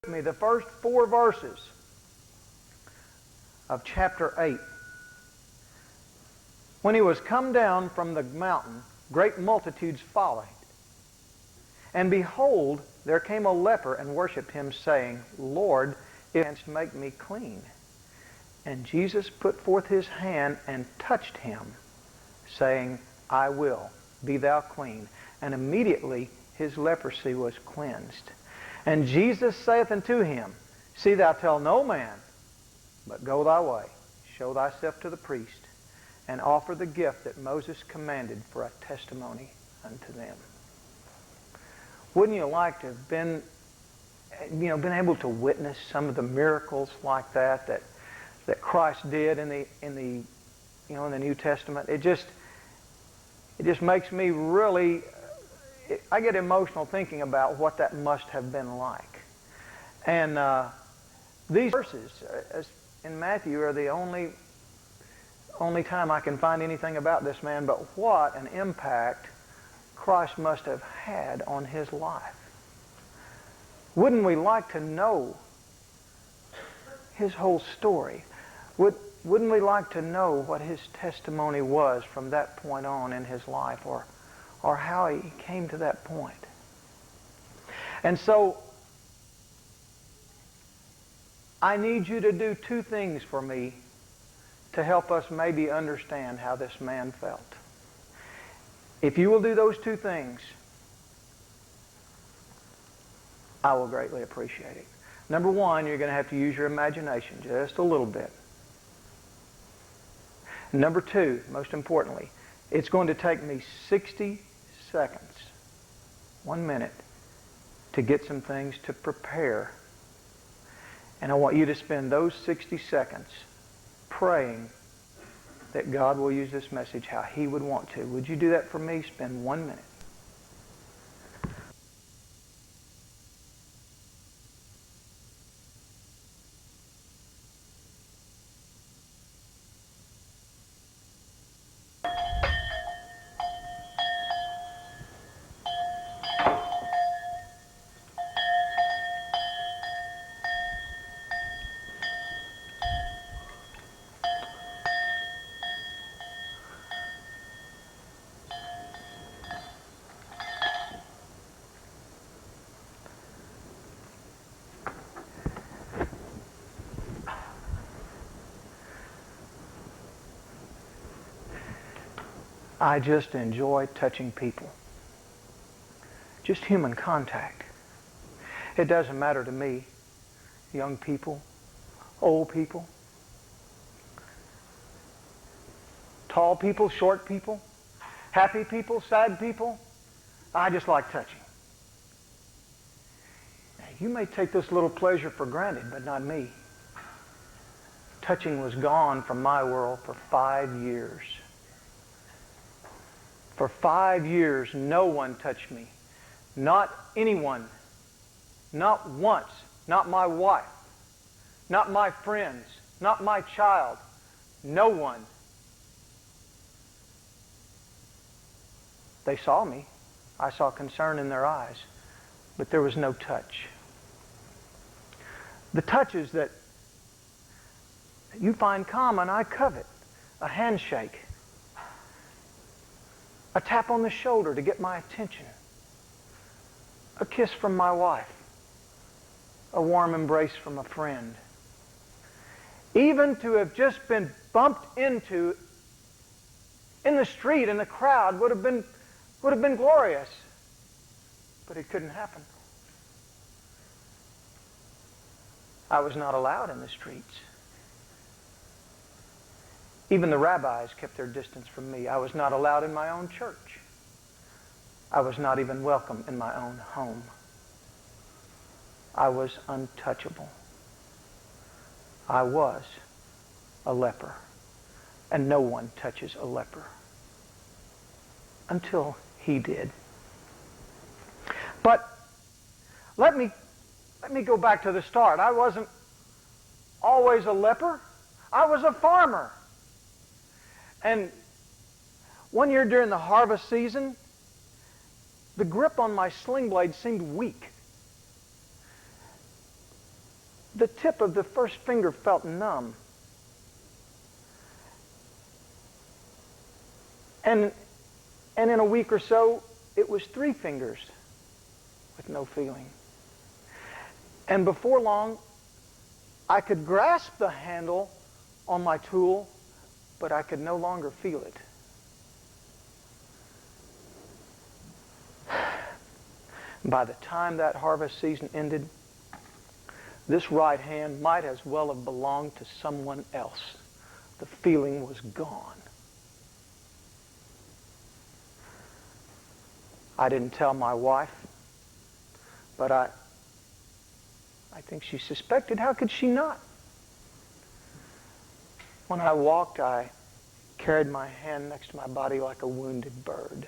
me the first 4 verses of chapter 8. When he was come down from the mountain, great multitudes followed. And behold, there came a leper and worshipped him, saying, Lord, if thou canst make me clean. And Jesus put forth his hand and touched him, saying, I will, be thou clean. And immediately his leprosy was cleansed. And Jesus saith unto him, See thou tell no man, but go thy way, show thyself to the priest, and offer the gift that Moses commanded for a testimony unto them. Wouldn't you like to have been able to witness some of the miracles like that Christ did in the New Testament? It just makes me really, I get emotional thinking about what that must have been like. And these verses in Matthew are the only time I can find anything about this man, but what an impact Christ must have had on his life. Wouldn't we like to know his whole story? Wouldn't we like to know what his testimony was from that point on in his life, or how he came to that point? And so, I need you to do 2 things for me to help us maybe understand how this man felt. If you will do those 2 things, I will greatly appreciate it. Number 1, you're going to have to use your imagination just a little bit. Number 2, most importantly, it's going to take me 60 seconds, 1 minute, to get some things to prepare. And I want you to spend those 60 seconds praying that God will use this message how He would want to. Would you do that for me? Spend 1 minute. I just enjoy touching people. Just human contact. It doesn't matter to me, young people, old people, tall people, short people, happy people, sad people. I just like touching. Now, you may take this little pleasure for granted, but not me. Touching was gone from my world for 5 years. For 5 years, no one touched me. Not anyone. Not once. Not my wife. Not my friends. Not my child. No one. They saw me. I saw concern in their eyes. But there was no touch. The touches that you find common, I covet. A handshake. A tap on the shoulder to get my attention. A kiss from my wife. A warm embrace from a friend. Even to have just been bumped into in the street in the crowd would have been glorious. But it couldn't happen. I was not allowed in the streets. Even the rabbis kept their distance from me. I was not allowed in my own church. I was not even welcome in my own home. I was untouchable. I was a leper. And no one touches a leper. Until he did. But let me go back to the start. I wasn't always a leper. I was a farmer. And one year during the harvest season, the grip on my sling blade seemed weak. the tip of the first finger felt numb. And in a week or so, it was 3 fingers with no feeling. And before long, I could grasp the handle on my tool, but I could no longer feel it. By the time that harvest season ended, this right hand might as well have belonged to someone else. The feeling was gone. I didn't tell my wife, but I think she suspected. How could she not? When I walked, I carried my hand next to my body like a wounded bird.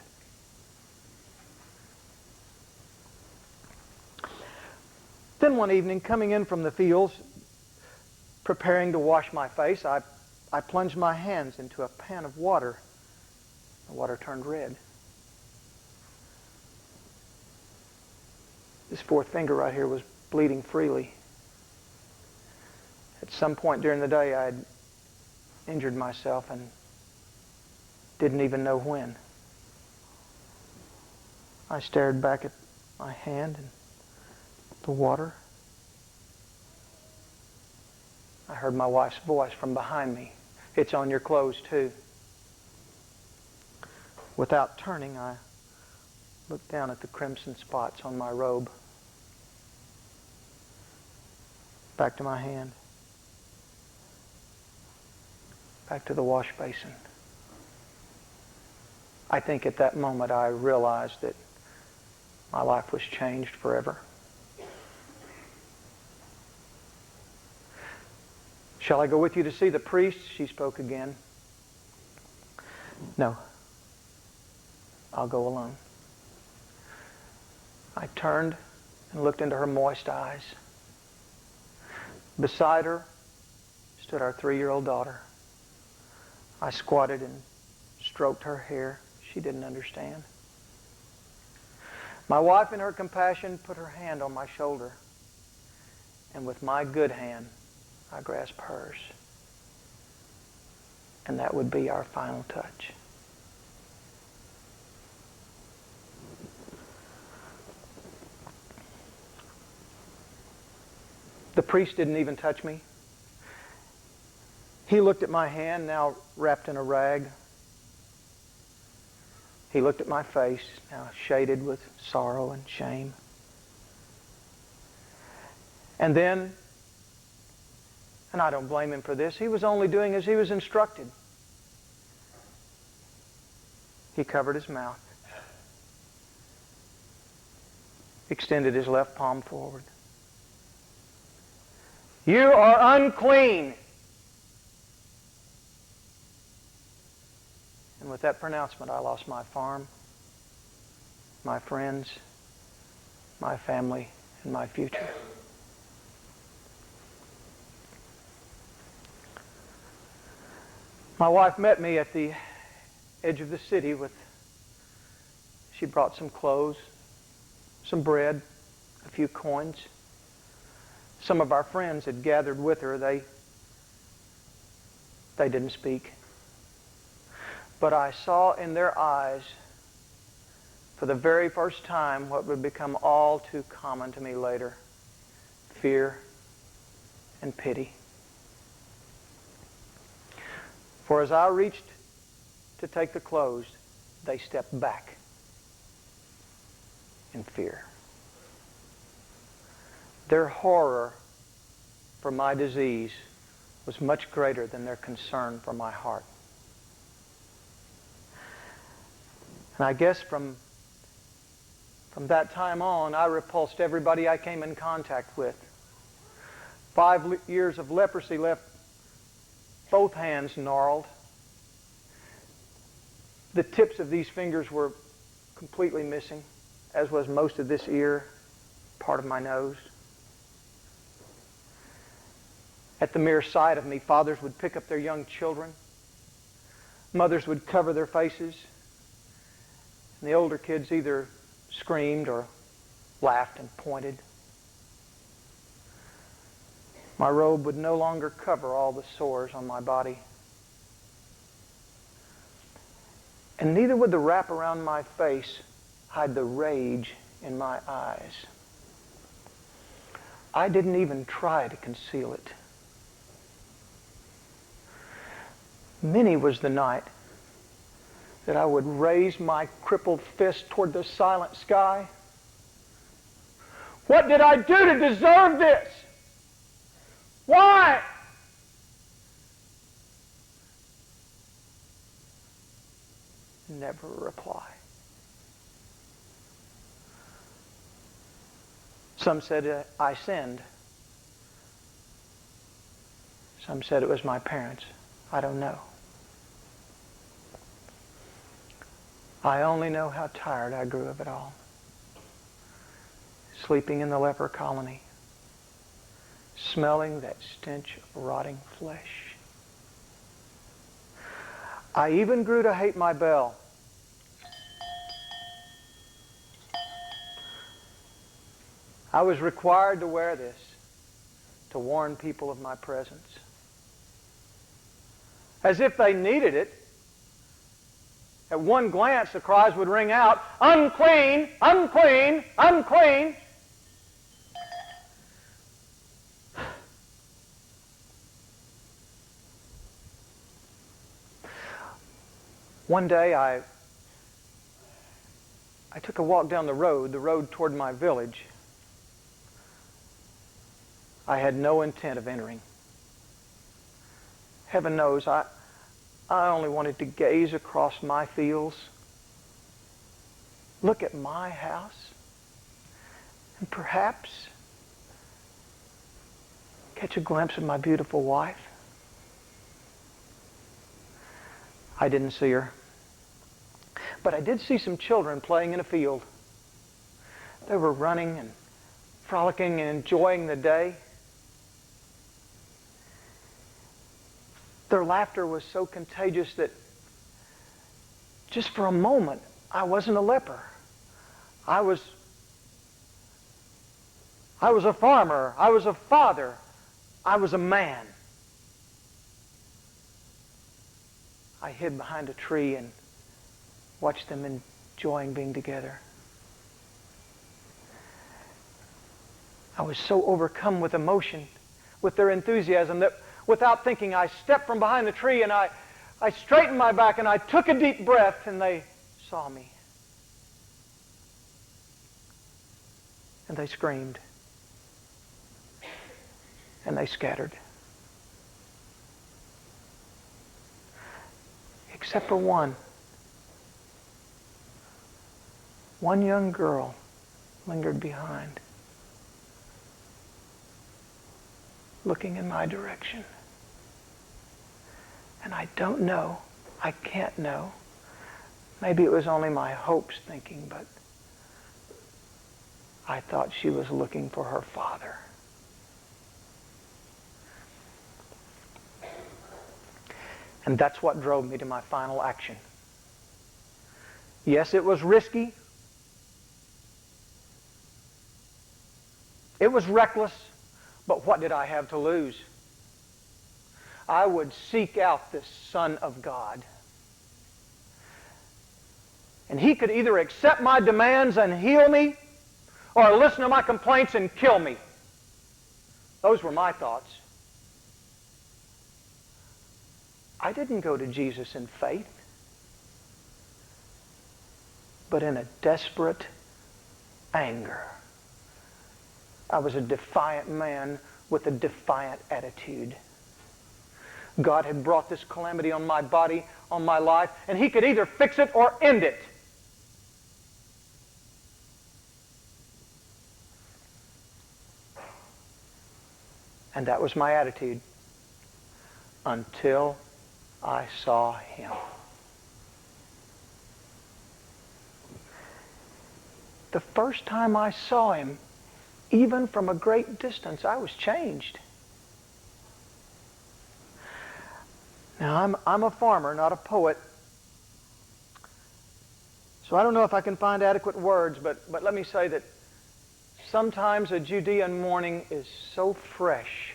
Then one evening, coming in from the fields, preparing to wash my face, I plunged my hands into a pan of water. The water turned red. This 4th finger right here was bleeding freely. At some point during the day, I had injured myself and didn't even know when. I stared back at my hand and the water. I heard my wife's voice from behind me. "It's on your clothes too." Without turning, I looked down at the crimson spots on my robe. Back to my hand. Back to the wash basin. I think at that moment I realized that my life was changed forever. "Shall I go with you to see the priest?" She spoke again. "No. I'll go alone." I turned and looked into her moist eyes. Beside her stood our 3-year-old daughter. I squatted and stroked her hair. She didn't understand. My wife, in her compassion, put her hand on my shoulder, and with my good hand, I grasped hers. And that would be our final touch. The priest didn't even touch me. He looked at my hand, now wrapped in a rag. He looked at my face, now shaded with sorrow and shame. And then, and I don't blame him for this, he was only doing as he was instructed. He covered his mouth, extended his left palm forward. "You are unclean." And with that pronouncement, I lost my farm, my friends, my family, and my future. My wife met me at the edge of the city she brought some clothes, some bread, a few coins. Some of our friends had gathered with her. They didn't speak. But I saw in their eyes, for the very first time, what would become all too common to me later: fear and pity. For as I reached to take the clothes, they stepped back in fear. Their horror for my disease was much greater than their concern for my heart. And I guess from that time on, I repulsed everybody I came in contact with. 5 years of leprosy left both hands gnarled. The tips of these fingers were completely missing, as was most of this ear, part of my nose. At the mere sight of me, fathers would pick up their young children. Mothers would cover their faces. And the older kids either screamed or laughed and pointed. My robe would no longer cover all the sores on my body. And neither would the wrap around my face hide the rage in my eyes. I didn't even try to conceal it. Many was the night that I would raise my crippled fist toward the silent sky. What did I do to deserve this? Why? Never a reply. Some said I sinned. Some said it was my parents. I don't know. I only know how tired I grew of it all. Sleeping in the leper colony, smelling that stench of rotting flesh. I even grew to hate my bell. I was required to wear this to warn people of my presence. As if they needed it. At one glance, the cries would ring out, "Unclean! Unclean! Unclean!" One day I took a walk down the road toward my village. I had no intent of entering. Heaven knows I only wanted to gaze across my fields, look at my house, and perhaps catch a glimpse of my beautiful wife. I didn't see her. But I did see some children playing in a field. They were running and frolicking and enjoying the day. Their laughter was so contagious that just for a moment, I wasn't a leper. I was a farmer. I was a father. I was a man. I hid behind a tree and watched them enjoying being together. I was so overcome with emotion, with their enthusiasm, that without thinking, I stepped from behind the tree and I straightened my back and I took a deep breath, and they saw me. And they screamed. And they scattered. Except for one. One young girl lingered behind, looking in my direction. And I don't know, I can't know. Maybe it was only my hopes thinking, but I thought she was looking for her father. And that's what drove me to my final action. Yes, it was risky. It was reckless, but what did I have to lose? I would seek out this Son of God. And He could either accept my demands and heal me, or listen to my complaints and kill me. Those were my thoughts. I didn't go to Jesus in faith, but in a desperate anger. I was a defiant man with a defiant attitude. God had brought this calamity on my body, on my life, and He could either fix it or end it. And that was my attitude until I saw Him. The first time I saw Him, even from a great distance, I was changed. Now, I'm a farmer, not a poet. So I don't know if I can find adequate words, but let me say that sometimes a Judean morning is so fresh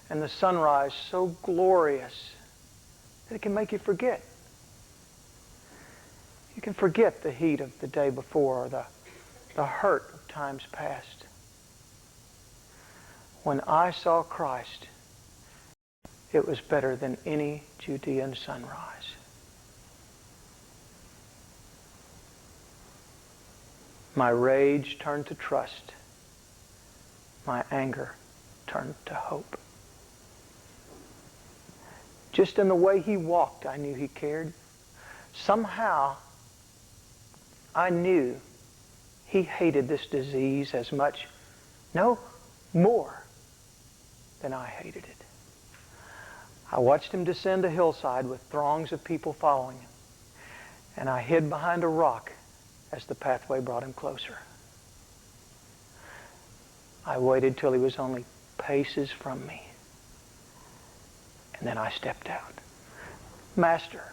and the sunrise so glorious that it can make you forget. You can forget the heat of the day before or the hurt of times past. When I saw Christ, it was better than any Judean sunrise. My rage turned to trust. My anger turned to hope. Just in the way he walked, I knew he cared. Somehow, I knew he hated this disease as much, no, more than I hated it. I watched him descend a hillside with throngs of people following him, and I hid behind a rock as the pathway brought him closer. I waited till he was only paces from me, and then I stepped out. Master.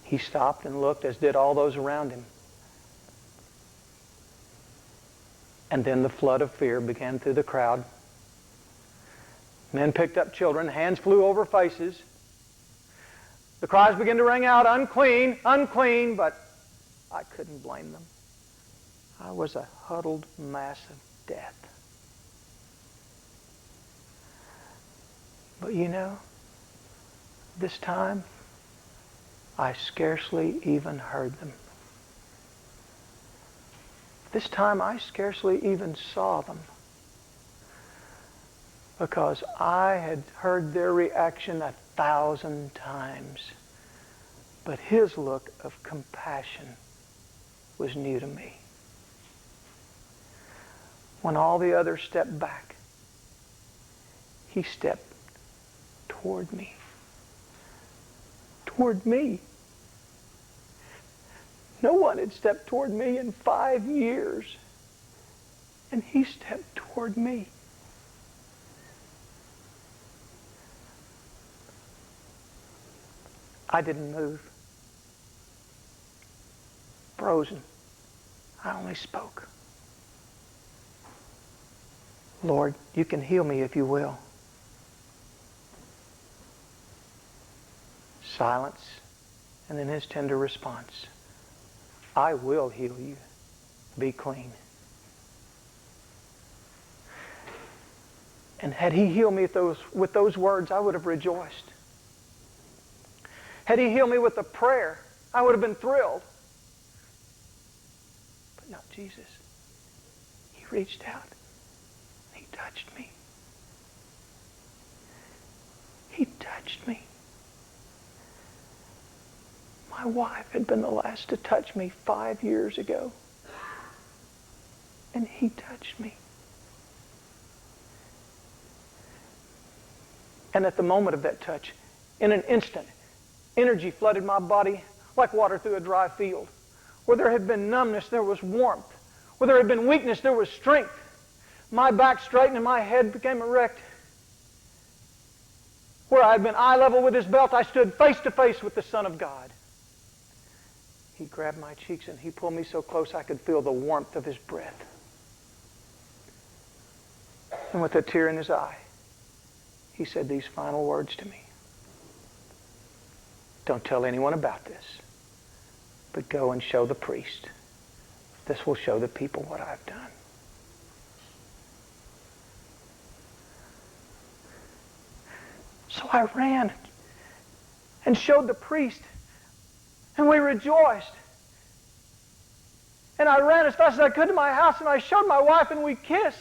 He stopped and looked, as did all those around him. And then the flood of fear began through the crowd. Men picked up children, hands flew over faces. The cries began to ring out, unclean, unclean, but I couldn't blame them. I was a huddled mass of death. But you know, this time, I scarcely even heard them. This time, I scarcely even saw them, because I had heard their reaction 1,000 times. But his look of compassion was new to me. When all the others stepped back, he stepped toward me. Toward me. No one had stepped toward me in 5 years, and he stepped toward me. I didn't move. Frozen. I only spoke. Lord, you can heal me if you will. Silence, and then his tender response. I will heal you. Be clean. And had he healed me with those words, I would have rejoiced. Had he healed me with a prayer, I would have been thrilled. But not Jesus. He reached out. He touched me. He touched me. My wife had been the last to touch me 5 years ago. And he touched me. And at the moment of that touch, in an instant, energy flooded my body like water through a dry field. Where there had been numbness, there was warmth. Where there had been weakness, there was strength. My back straightened and my head became erect. Where I had been eye level with his belt, I stood face to face with the Son of God. He grabbed my cheeks and he pulled me so close I could feel the warmth of his breath. And with a tear in his eye, he said these final words to me. Don't tell anyone about this, but go and show the priest. This will show the people what I've done. So I ran and showed the priest, and we rejoiced. And I ran as fast as I could to my house, and I showed my wife, and we kissed.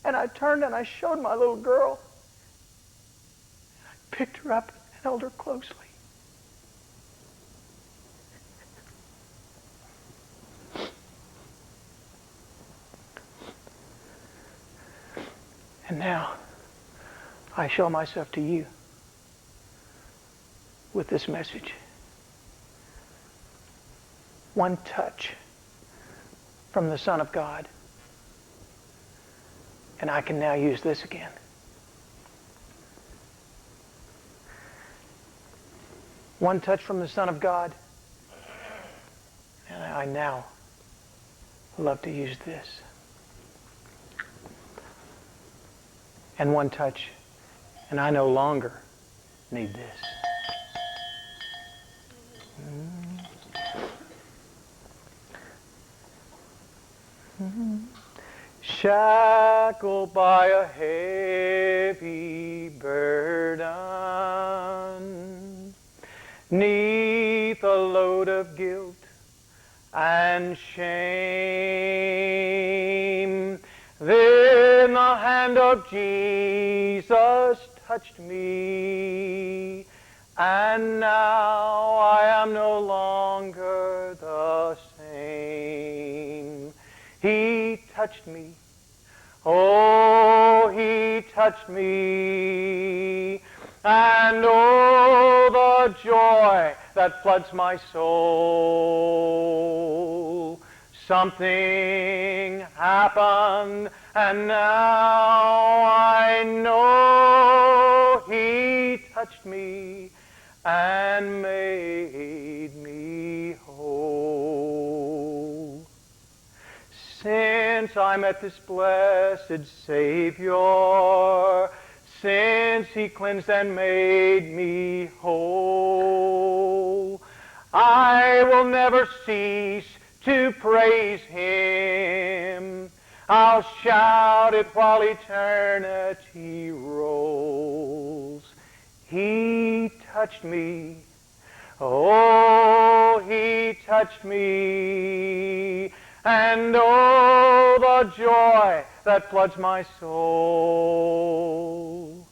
And I turned and I showed my little girl. I picked her up and held her closely. And now, I show myself to you with this message. One touch from the Son of God, and I can now use this again. One touch from the Son of God, and I now love to use this. And one touch, and I no longer need this. Shackled by a heavy burden, 'neath a load of guilt and shame, then the hand of Jesus touched me, and now I am no longer the same. He touched me. Oh, He touched me. And oh, the joy that floods my soul. Something happened, and now I know He touched me and made me whole. Since I met this blessed Savior, since He cleansed and made me whole, I will never cease to praise Him. I'll shout it while eternity rolls. He touched me. Oh, He touched me. And oh, the joy that floods my soul.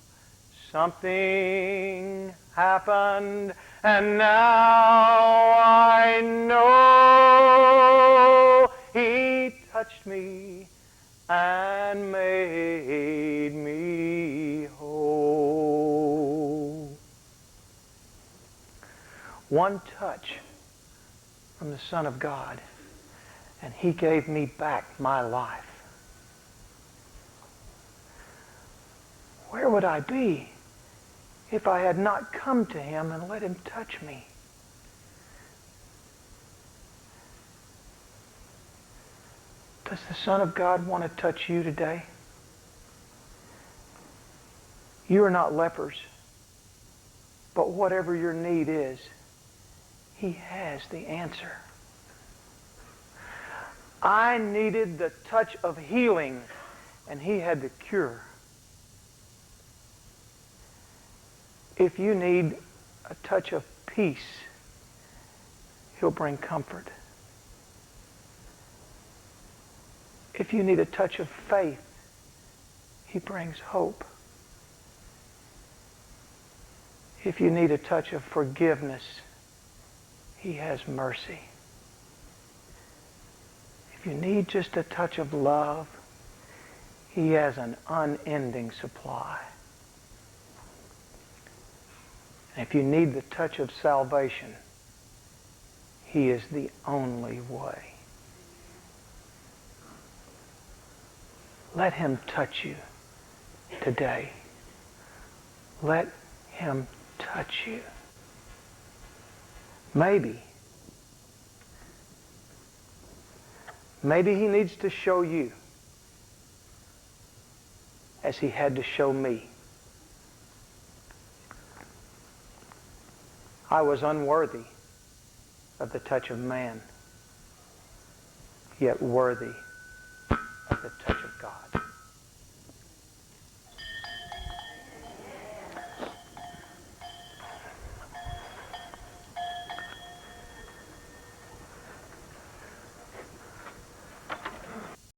Something happened, and now I know He touched me and made me whole. One touch from the Son of God, and He gave me back my life. Where would I be if I had not come to Him and let Him touch me? Does the Son of God want to touch you today? You are not lepers, but whatever your need is, He has the answer. I needed the touch of healing, and He had the cure. If you need a touch of peace, He'll bring comfort. If you need a touch of faith, He brings hope. If you need a touch of forgiveness, He has mercy. If you need just a touch of love, He has an unending supply. And if you need the touch of salvation, He is the only way. Let Him touch you today. Let Him touch you. Maybe He needs to show you as He had to show me. I was unworthy of the touch of man, yet worthy of the touch